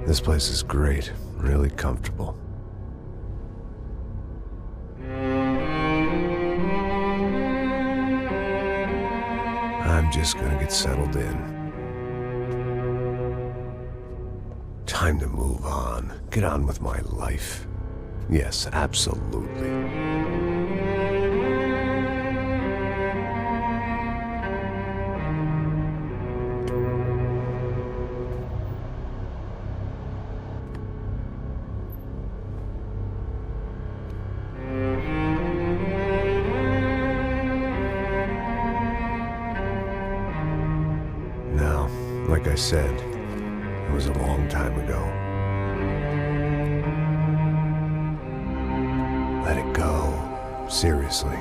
This place is great, really comfortable. I'm just gonna get settled in. Time to move on. Get on with my life. Yes, absolutely. Now, like I said, it was a long time ago. Let it go. Seriously.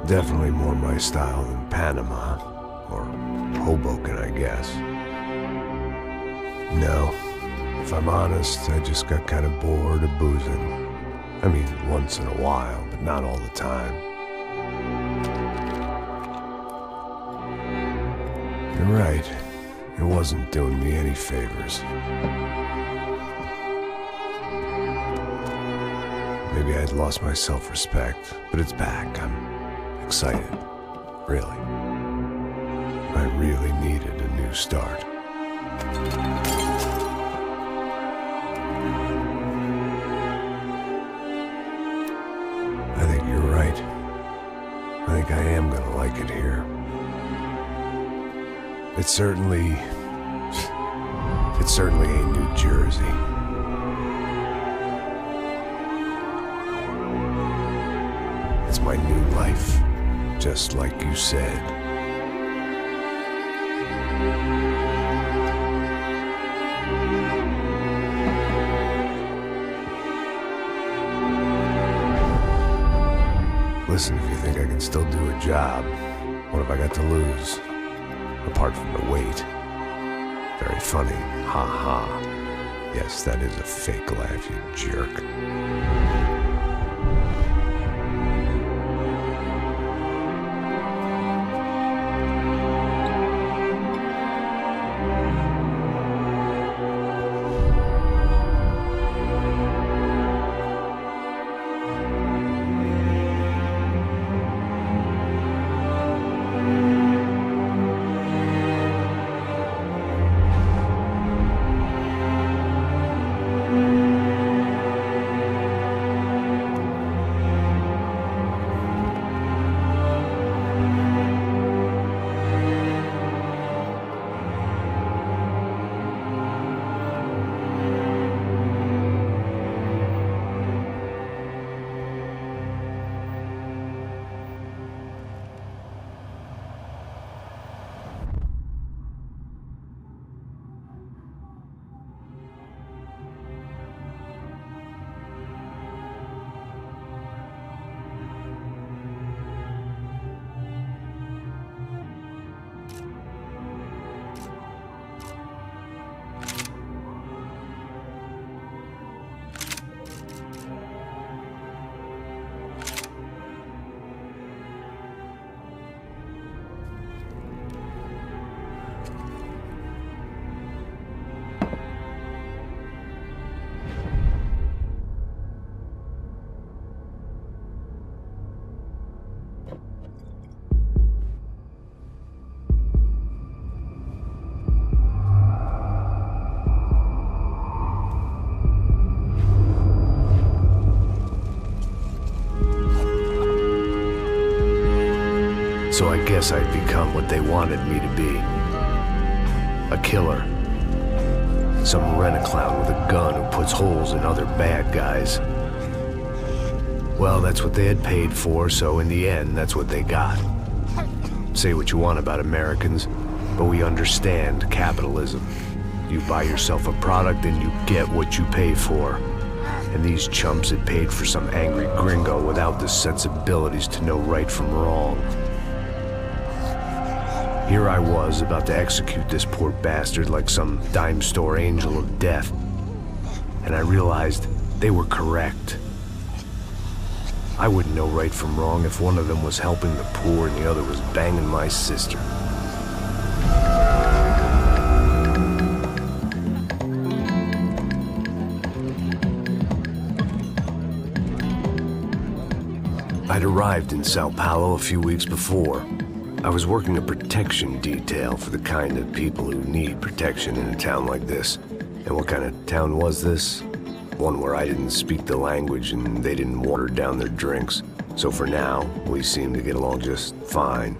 Definitely more my style than Panama, or Hoboken, I guess. No, if I'm honest, I just got kind of bored of boozing. I mean, once in a while, but not all the time. You're right, it wasn't doing me any favors. Maybe I'd lost my self-respect, but it's back. I'm excited, really. I really needed a new start. I think you're right. I think I am gonna like it here. It certainly ain't New Jersey. It's my new life. Just like you said. Listen, if you think I can still do a job, what have I got to lose? Apart from the weight. Very funny. Ha ha. Yes, that is a fake laugh, you jerk. So I guess I'd become what they wanted me to be. A killer. Some rent-a-clown with a gun who puts holes in other bad guys. Well, that's what they had paid for, so in the end, that's what they got. Say what you want about Americans, but we understand capitalism. You buy yourself a product and you get what you pay for. And these chumps had paid for some angry gringo without the sensibilities to know right from wrong. Here I was, about to execute this poor bastard like some dime store angel of death. And I realized they were correct. I wouldn't know right from wrong if one of them was helping the poor and the other was banging my sister. I'd arrived in Sao Paulo a few weeks before. I was working a protection detail for the kind of people who need protection in a town like this. And what kind of town was this? One where I didn't speak the language and they didn't water down their drinks. So for now, we seemed to get along just fine.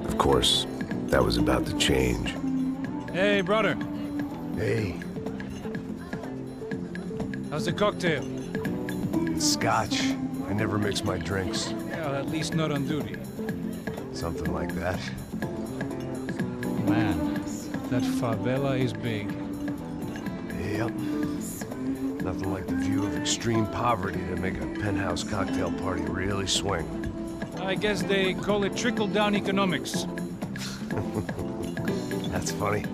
Of course, that was about to change. Hey, brother. Hey. How's the cocktail? It's scotch. I never mix my drinks. Well, at least not on duty. Something like that. Man, that favela is big. Yep. Nothing like the view of extreme poverty to make a penthouse cocktail party really swing. I guess they call it trickle-down economics. That's funny.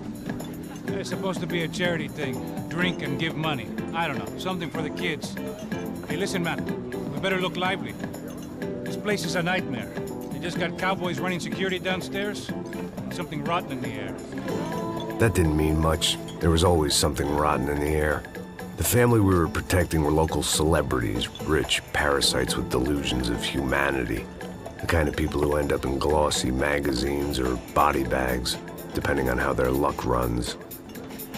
It's supposed to be a charity thing. Drink and give money. I don't know, something for the kids. Hey, listen, man. We better look lively. This place is a nightmare. They just got cowboys running security downstairs. And something rotten in the air. That didn't mean much. There was always something rotten in the air. The family we were protecting were local celebrities, rich parasites with delusions of humanity. The kind of people who end up in glossy magazines or body bags, depending on how their luck runs.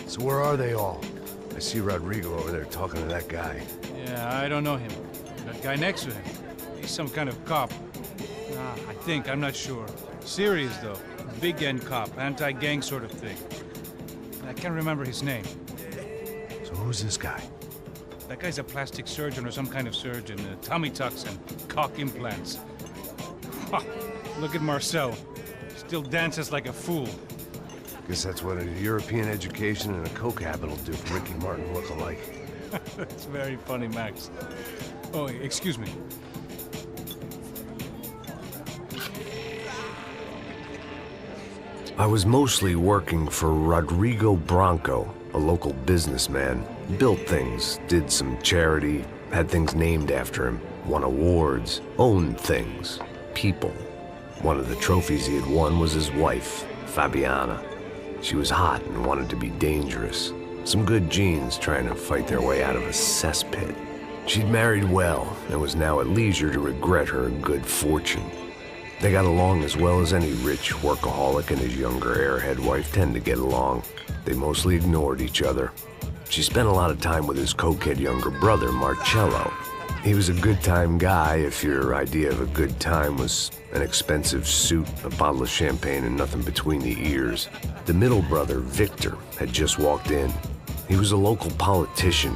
So where are they all? I see Rodrigo over there talking to that guy. Yeah, I don't know him. That guy next to him. He's some kind of cop. I think, I'm not sure. Serious, though. Big end cop, anti-gang sort of thing. I can't remember his name. So who's this guy? That guy's a plastic surgeon or some kind of surgeon. Tummy tucks and cock implants. Look at Marcel. Still dances like a fool. Guess that's what a European education and a coke habit will do for Ricky Martin look-alike. That's very funny, Max. Oh, excuse me. I was mostly working for Rodrigo Branco, a local businessman. Built things, did some charity, had things named after him, won awards, owned things, people. One of the trophies he had won was his wife, Fabiana. She was hot and wanted to be dangerous. Some good genes trying to fight their way out of a cesspit. She'd married well and was now at leisure to regret her good fortune. They got along as well as any rich workaholic and his younger airhead wife tend to get along. They mostly ignored each other. She spent a lot of time with his cokehead younger brother, Marcello. He was a good-time guy if your idea of a good time was an expensive suit, a bottle of champagne, and nothing between the ears. The middle brother, Victor, had just walked in. He was a local politician.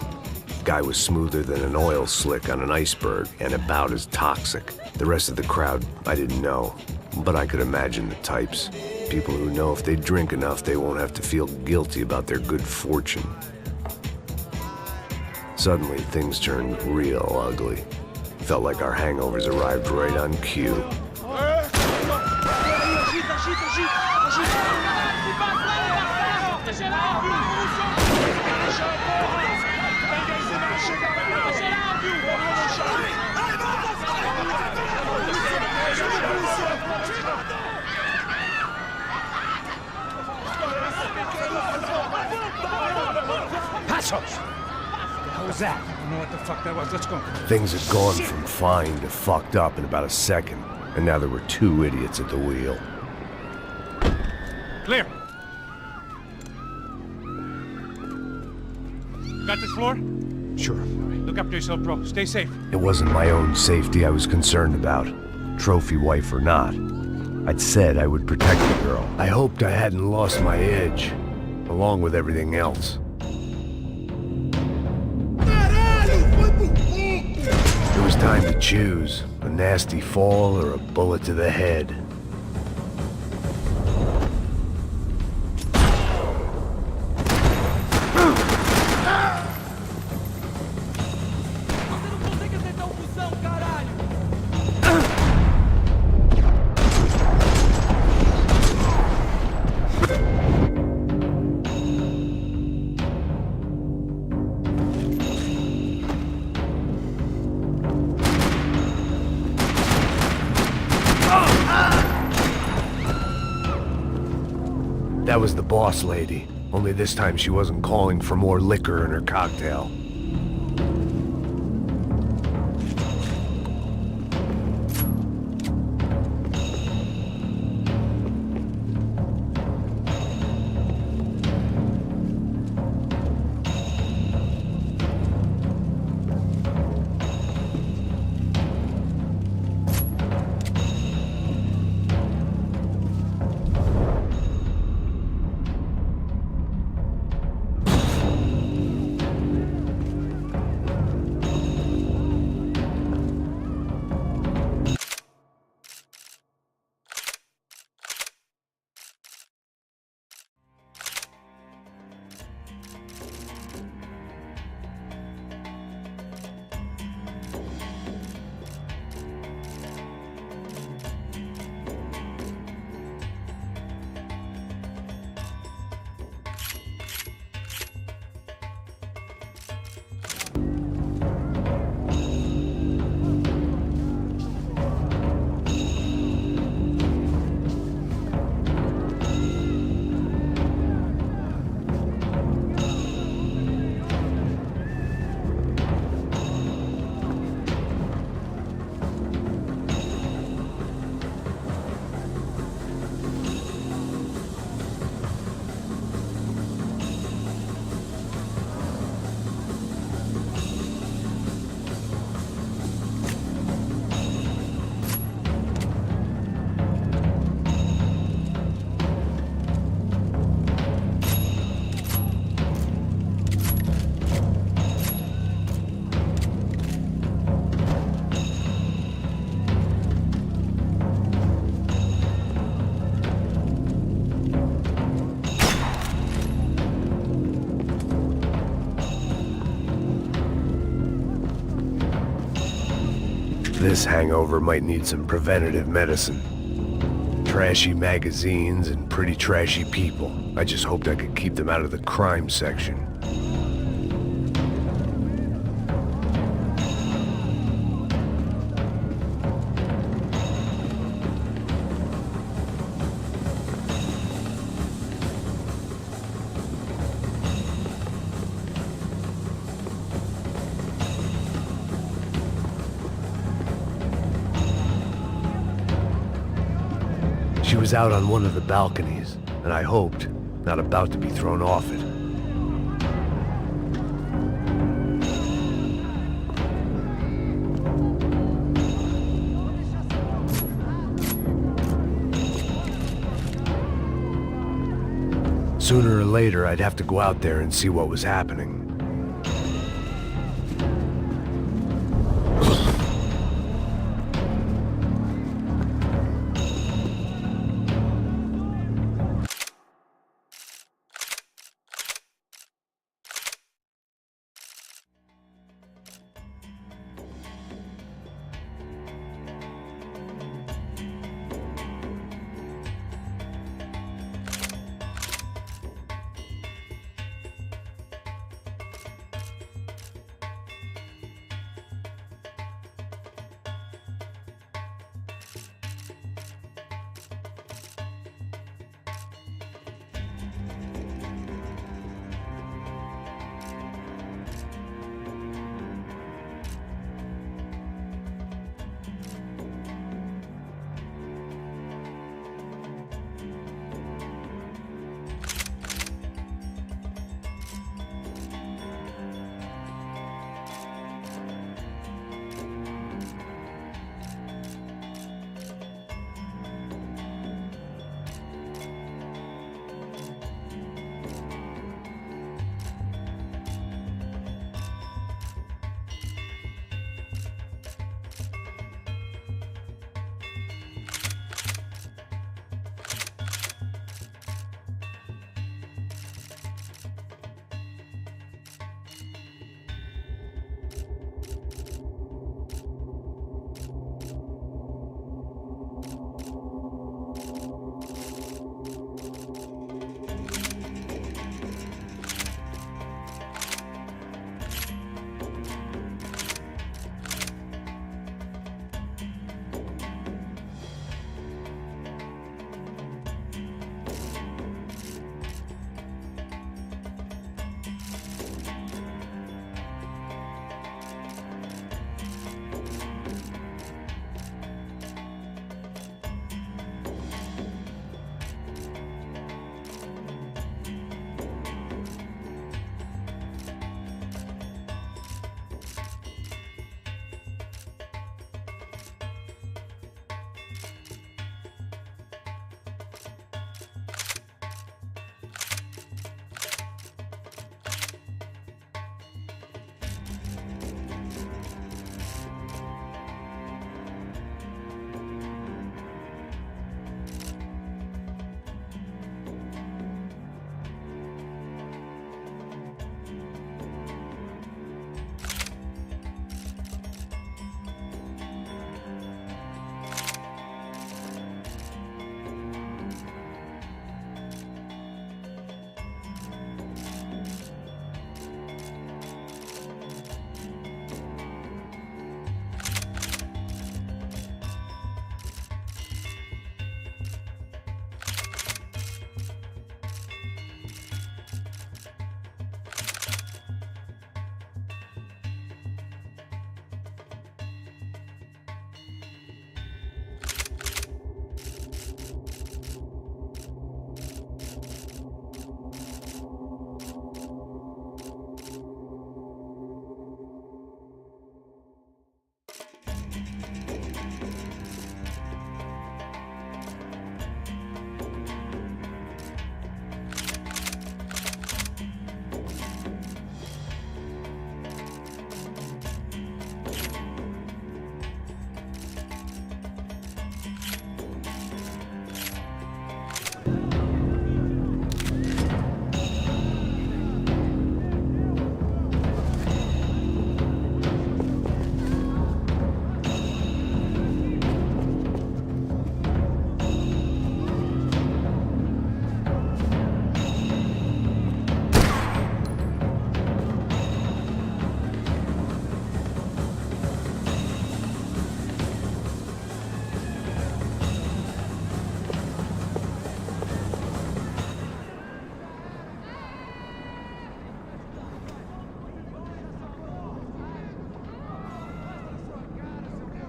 Guy was smoother than an oil slick on an iceberg and about as toxic. The rest of the crowd, I didn't know, but I could imagine the types. People who know if they drink enough, they won't have to feel guilty about their good fortune. Suddenly, things turned real ugly. Felt like our hangovers arrived right on cue. Passos! What was that? I don't know what the fuck that was. Let's go. Things had gone from fine to fucked up in about a second, and now there were two idiots at the wheel. Clear. Got this floor? Sure. Look after yourself, bro. Stay safe. It wasn't my own safety I was concerned about, trophy wife or not. I'd said I would protect the girl. I hoped I hadn't lost my edge, along with everything else. It was time to choose, a nasty fall or a bullet to the head. That was the boss lady. Only this time she wasn't calling for more liquor in her cocktail. This hangover might need some preventative medicine. Trashy magazines and pretty trashy people. I just hoped I could keep them out of the crime section. She was out on one of the balconies, and I hoped, not about to be thrown off it. Sooner or later, I'd have to go out there and see what was happening.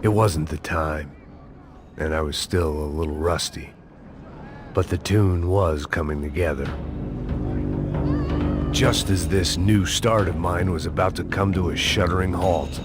It wasn't the time, and I was still a little rusty. But the tune was coming together. Just as this new start of mine was about to come to a shuddering halt,